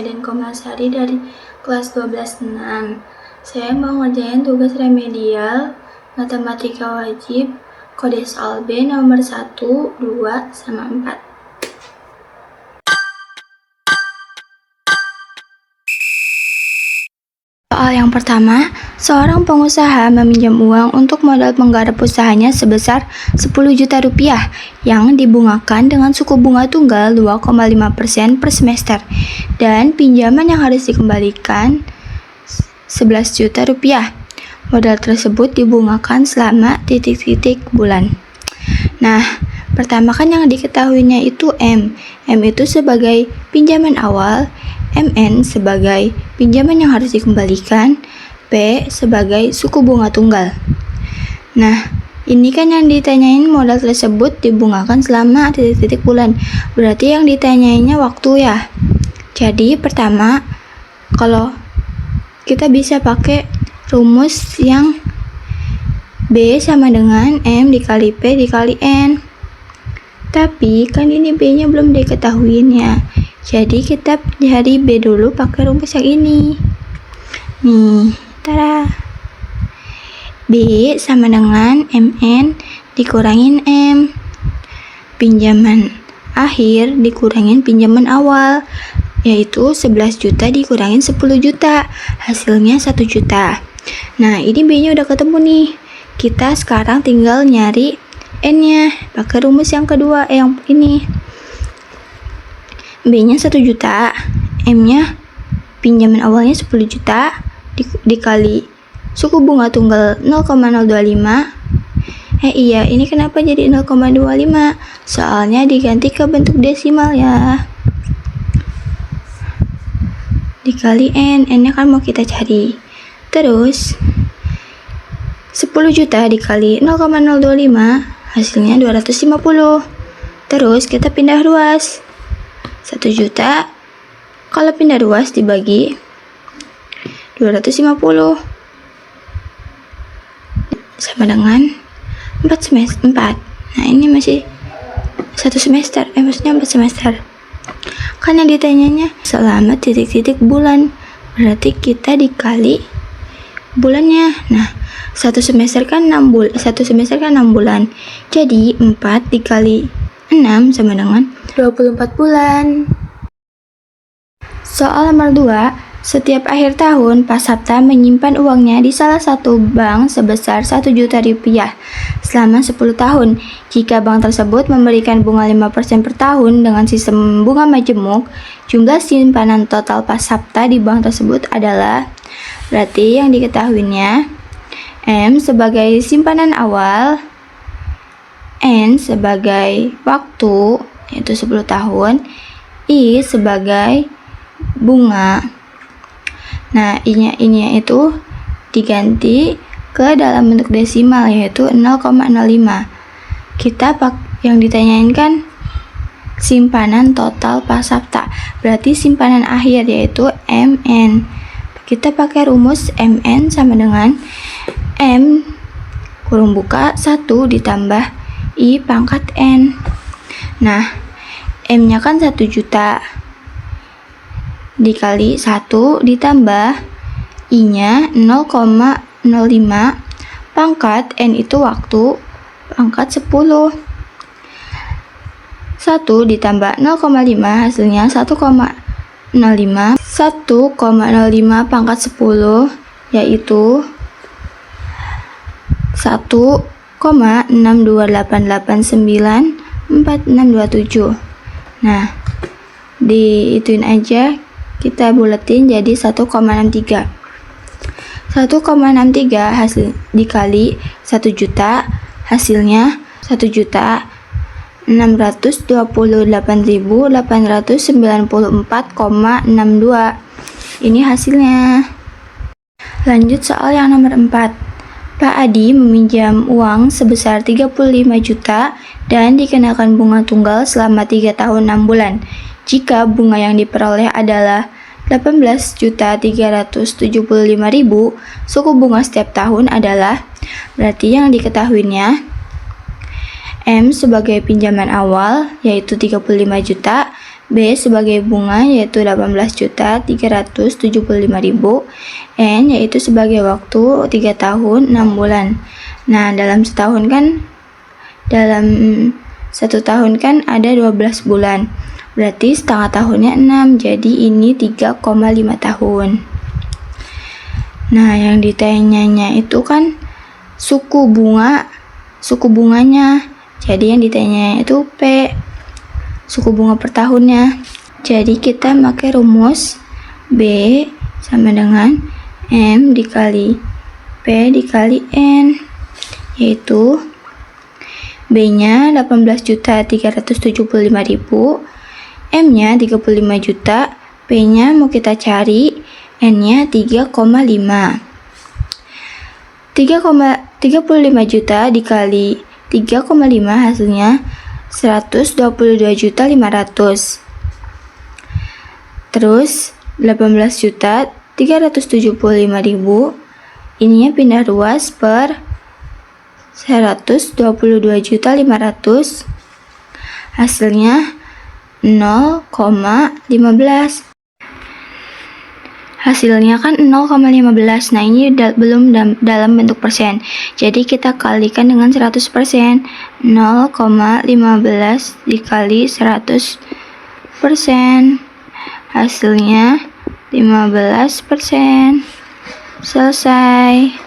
Eden Komasari dari kelas 12-6. Saya mau ngerjain tugas remedial matematika wajib kode soal B nomor 1, 2, sama 4. Soal yang pertama, seorang pengusaha meminjam uang untuk modal menggarap usahanya sebesar 10 juta rupiah yang dibungakan dengan suku bunga tunggal 2,5% per semester dan pinjaman yang harus dikembalikan 11 juta rupiah. Modal tersebut dibungakan selama titik-titik bulan. Nah, pertama kan yang diketahuinya itu M. M itu sebagai pinjaman awal, MN sebagai pinjaman yang harus dikembalikan, P sebagai suku bunga tunggal. Nah, ini kan yang ditanyain modal tersebut dibungakan selama titik-titik bulan. Berarti yang ditanyainnya waktu ya. Jadi pertama, kalau kita bisa pakai rumus yang B sama dengan M dikali P dikali N. Tapi kan ini B-nya belum diketahuin ya. Jadi kita cari B dulu pakai rumus yang ini. Nih, tada. B sama dengan MN dikurangin M. Pinjaman akhir dikurangin pinjaman awal, yaitu 11 juta dikurangin 10 juta. Hasilnya 1 juta. Nah, ini B-nya udah ketemu nih. Kita sekarang tinggal nyari N-nya pakai rumus yang kedua, yang ini. B-nya 1 juta, M-nya pinjaman awalnya 10 juta dikali suku bunga tunggal 0,025. Iya, ini kenapa jadi 0,25? Soalnya diganti ke bentuk desimal ya. Dikali N, N-nya kan mau kita cari. Terus 10 juta dikali 0,025 hasilnya 250. Terus kita pindah ruas. 1 juta kalau pindah ruas dibagi 250 sama dengan 4 semester 4. Nah, ini masih 1 semester, maksudnya 4 semester. Kan yang ditanyanya selama titik-titik bulan, berarti kita dikali bulannya. Nah, 1 semester kan 6 bulan. Jadi 4 dikali 6 sama dengan 24 bulan. Soal nomor 2, setiap akhir tahun Pasapta menyimpan uangnya di salah satu bank sebesar 1 juta rupiah selama 10 tahun. Jika bank tersebut memberikan bunga 5% per tahun dengan sistem bunga majemuk, jumlah simpanan total Pasapta di bank tersebut adalah, berarti yang diketahuinya M sebagai simpanan awal, N sebagai waktu, yaitu 10 tahun, I sebagai bunga. Nah, ini itu diganti ke dalam bentuk desimal, yaitu 0,05. Yang ditanyain kan simpanan total Pasapta, berarti simpanan akhir yaitu MN. Kita pakai rumus MN sama dengan M kurung buka 1 ditambah I pangkat N. Nah, M-nya kan 1 juta dikali 1 ditambah I-nya 0,05 pangkat N itu waktu pangkat 10. 1 ditambah 0,5 hasilnya 1,05. 1,05 pangkat 10 yaitu 1,628894627. Nah, diituin aja, kita buletin jadi 1,63. 1,63 hasil dikali 1 juta hasilnya 1.628.894,62. Ini hasilnya. Lanjut soal yang nomor 4. Pak Adi meminjam uang sebesar 35 juta dan dikenakan bunga tunggal selama 3 tahun 6 bulan. Jika bunga yang diperoleh adalah 18.375.000, suku bunga setiap tahun adalah, berarti yang diketahuinya M sebagai pinjaman awal yaitu 35 juta, B sebagai bunga yaitu 18.375.000, N yaitu sebagai waktu 3 tahun 6 bulan. Nah, dalam satu tahun kan ada 12 bulan. Berarti setengah tahunnya 6, jadi ini 3,5 tahun. Nah, yang ditanyanya itu kan suku bunganya. Jadi yang ditanya itu P, suku bunga per tahunnya. Jadi kita pakai rumus B sama dengan M dikali P dikali N, yaitu B-nya 18.375.000, M-nya 35 juta, P-nya mau kita cari, N-nya 3,5. 35 juta dikali 3,5 hasilnya 122.500. Terus 18.375.000 ininya pindah ruas per 122.500, hasilnya 0,15. Hasilnya kan 0,15. Nah, ini belum dalam bentuk persen. Jadi kita kalikan dengan 100%. 0,15 dikali 100%. Hasilnya 15%. Selesai.